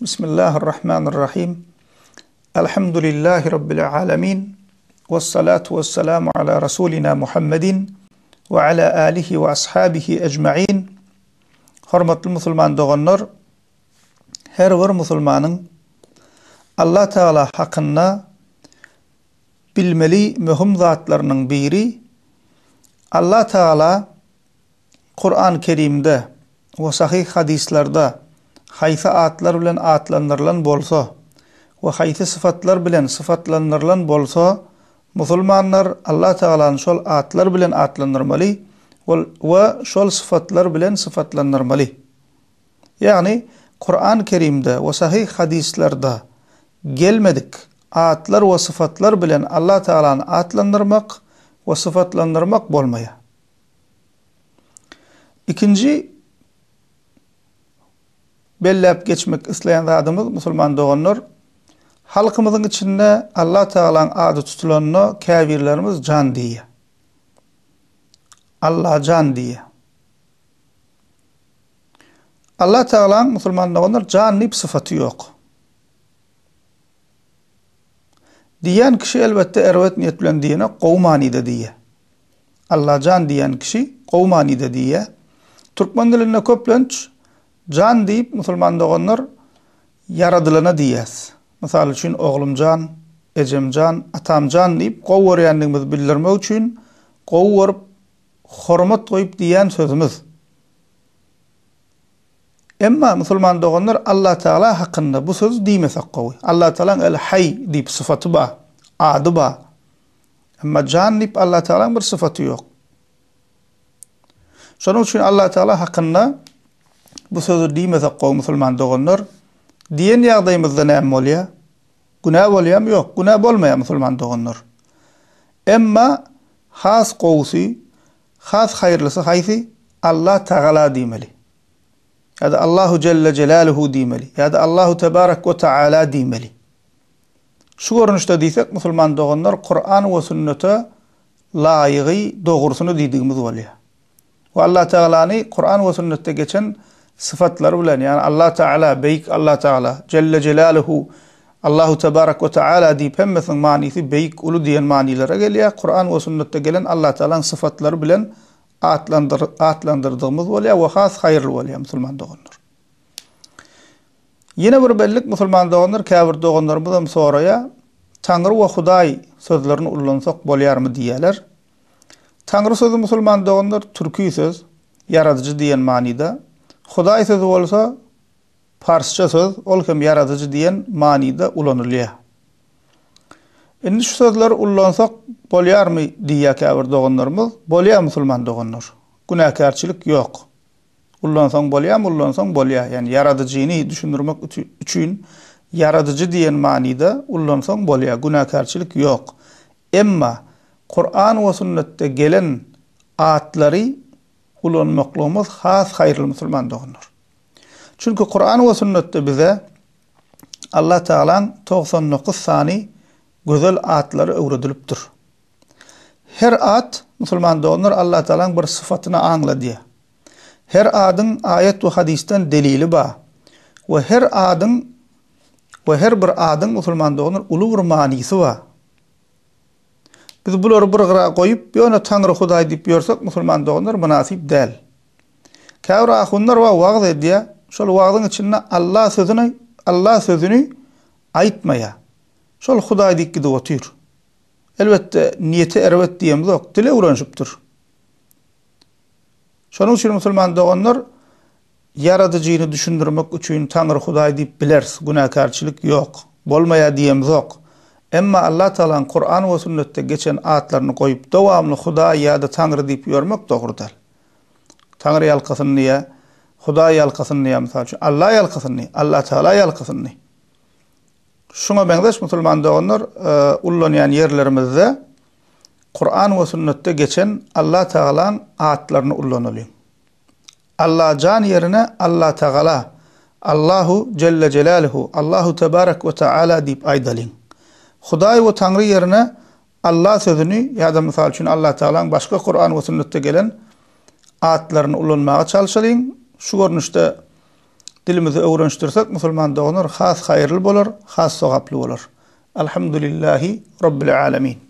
Bismillahirrahmanirrahim. Elhamdülillahi Rabbil alemin. Vessalatu vesselamu ala Resulina Muhammedin ve ala alihi ve ashabihi ecma'in. Hormatly musulman doganlar, her bir musulmanın Allah Teala hakkında bilmeli mühim zatlarının biri, Allah Teala Kur'an-ı Kerim'de ve sahih hadislerde haysi atlar bilen atlandırılan bolsa ve haysi sıfatlar bilen sıfatlandırılan bolsa, musulmanlar Allah Teala'nın şol atlar bilen atlandırmalı ve şol sıfatlar bilen sıfatlandırmalı. Yani Kur'an-ı Kerim'de ve sahih hadislerde gelmedik atlar ve sıfatlar bilen Allah Teala'nı atlandırmak ve sıfatlandırmak bolmaya. İkinci bellep geçmek isteyen adımız musulman doğanlar, halkımızın içinde Allah Teala'nın adı tutulanını kafirlerimiz can diye. Allah can diye. Allah Teala'nın musulman doğanlar can nip sıfatı yok. Diyen kişi elbette ervet niyet bilen diyene kovmanide diye. Allah can diyen kişi kovmanide diye. Türkmen diline köplenç can deyip musulman doğanlar yaradılana diyez. Misal için oğlum can, ecem can, atam can deyip qowwar ýandygymy bildirmek üçin qowwar hormat goýup diýen sözümüz. Emma musulman doğanlar Allah Teala hakkında bu söz diýmesek gowy. Allah Teala'nın el-Hayy diýip sıfaty ba, ady ba. Emma can diýip Allah Teala'nın bir sıfaty ýok. Şonuň üçin Allah Teala hakkında bu sözü diýmesek gowy musulman doğanlar diýen ýagdaýymyzda näme bolýar? Günah bolýarmy? Ýok, günah bolmaýar musulman doğanlar. Emma has gowsy, has haýrlysy haýsy? Allah Teala diýmeli. Ya da Allahu Celle Celaluhu diýmeli. Ya da Allahu Tebarak ve Teala diýmeli. Şu görnüşde diýsek musulman doğanlar Kur'an we sünnete laýygy dogrusyny diýdigimiz bolýar. Ve Allah Teala'nı Kur'an ve sünnette geçen sıfatları bilen, yani Allah Teala, beyik Allah Teala, Celle Celaluhu, Allahu Tebarak ve Teala deyip hemmesinin manisi beyik ulu diyen manilere geliyor. Kur'an ve sünnette gelen Allah Teala'nın sıfatları bilen atlandırdığımız oluyor ve has hayırlı oluyor musulman doğanlar. Yine bir bellik musulman doğanlar, kafir doğanlarımızdan sonraya Tanrı ve Huday sözlerini ullansak bolyar mı diyeler. Tanrı sözü musulman doğanlar türkü söz, yaratıcı diyen manida. Huday sözü olsa Farsça söz, ol hem yaratıcı diyen manida ulanılıyor. Endi şu sözler ullansak bolyar mı diye kafir doğanlarımız? Bolya musulman doğanlar. Günahkarçılık yok. Ullansan bolya mı? Ullansan bolya. Yani yaratıcıyını düşündürmek için yaratıcı diyen manida ullansan bolya. Günahkarçılık yok. Emma Kur'an ve sünnette gelen atları ulanmaklığımız has hayırlı musulman doğanlar. Çünkü Kur'an ve sünnette bize Allah Teala'nın 99 sani güzel atları öğretilipdir. Her at musulman doğanlar Allah Teala'nın bir sıfatını anla diye. Her adın ayet ve hadisten delili ba. Ve her bir adın musulman doğanlar ulu bir manisi var. Biz buları bir gara koyup bir Tanrı Huday deyip yorsak musulman doğanlar münasip değil. Kavra ahunlar va vağz ediyor. Şol vağzın içinde Allah sözünü aytmaya. Şol Huday deyip gidip otur. Elbette niyeti ervet diyemiz yok. Dile uğranışıptır. Şonun için musulman doğanlar yaratıcıyını düşündürmek için Tanrı Huday deyip bilers. Günahkarçılık yok. Bolmaya diyemiz yok. Emma Allah Teala'nın Kur'an ve sünnette geçen atlarını koyup devamlı Huday ya da Tanrı deyip yormak doğru değil. Tanrı yalkasın niye? Huday yalkasın niye misal için? Allah yalkasın niye? Allah Teala yalkasın niye? Şuna benzeş musulman doğanlar ullanayan yerlerimizde Kur'an ve sünnette geçen Allah Teala'nın atlarını ullanılıyor. Allah can yerine Allah Teala, Allahu Celle Celaluhu, Allahu Tebarak ve Teala deyip aydalın. Huday ve Tanrı yerine Allah sözünü ya da misal için Allah Teala'nın başka Kur'an ve sünnette gelen atlarını ullanmaya çalışalım. Şu görünüşte dilimizi öwrenişdirsek musulman dogunyr has hayrly bolar, has sowaply bolar. Elhamdülillahi Rabbil alamin.